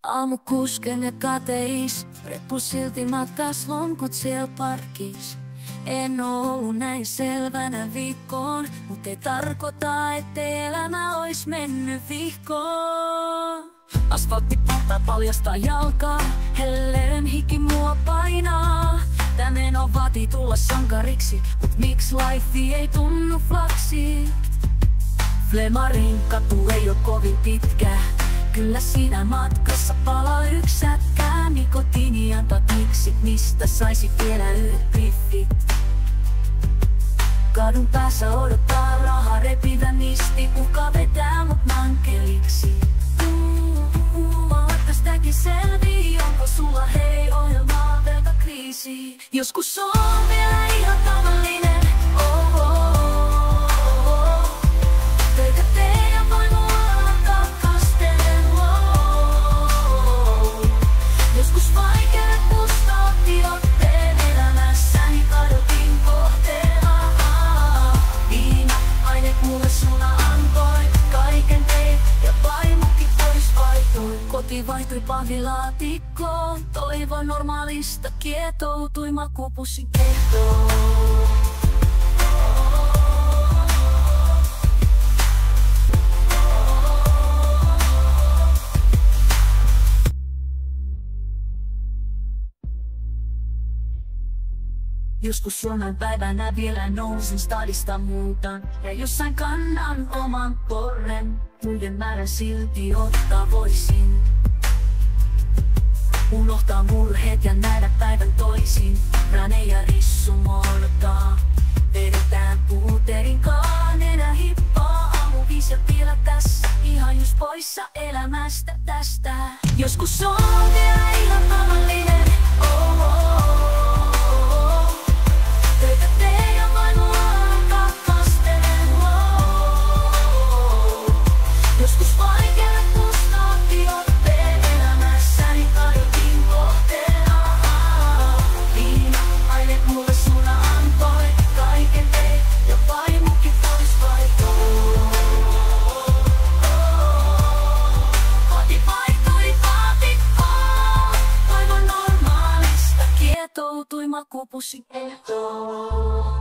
Aamukusken ja kateis, reppu silti matkas lonkut siellä parkis. En oo ollut näin selvänä viikkoon, mut ei tarkoita, ettei elämä ois mennyt vihkoon. Asfaltti polttaa paljasta jalkaa, helleen hiki mua painaa. Tää meno vaatii tulla sankariksi, mut miksi life ei tunnu flaksi? Flemarin katu ei oo kovin pitkä, kyllä siinä matkassa palaa yks sätkää. Nikotiini antaa tiksit, mistä saisi vielä yhdet piffit. Kadun päässä odottaa raha repivä nisti, kuka vetää mut mankeliksi. Tästäkin selvii, onko sulla hei ohjelmaa velkakriisi? Joskus on vielä ihan tavallinen, töitä tee ja voi mua kastelen, joskus vaikeat musta otti otteen elämässäni, kadotin kohteena. Viina, aine mulle suna antoi, kaiken teit ja vaimokin pois vaihtoi. Koti vaihtui pahvilaatikkoon, toivo normaalista kietoutui makupussin kehtoon. Joskus jonain päivänä vielä nousin stadista muutan, ja jossain kannan oman porren. Muiden määrän silti ottaa voisin. Unohtaa murheet ja nähdä päivän toisin. Rane ja rissu mortaa. Vedetään puuterinkaan enää hippaa. Aamuvis ja vielä tässä, ihan just poissa elämästä tästä. Joskus on vielä ihan tavallinen, töitä tee ja vain mua kastelen, joskus vaikeat musta otti otteen elämässäni, kadotin kohteena. Viina, aine mulle suna antoi, kaiken teit ja vaimukin pois vaihtoi. Koti vaihtui paatikkoon, toivon normaalista kietoutui makupussin kehtoon.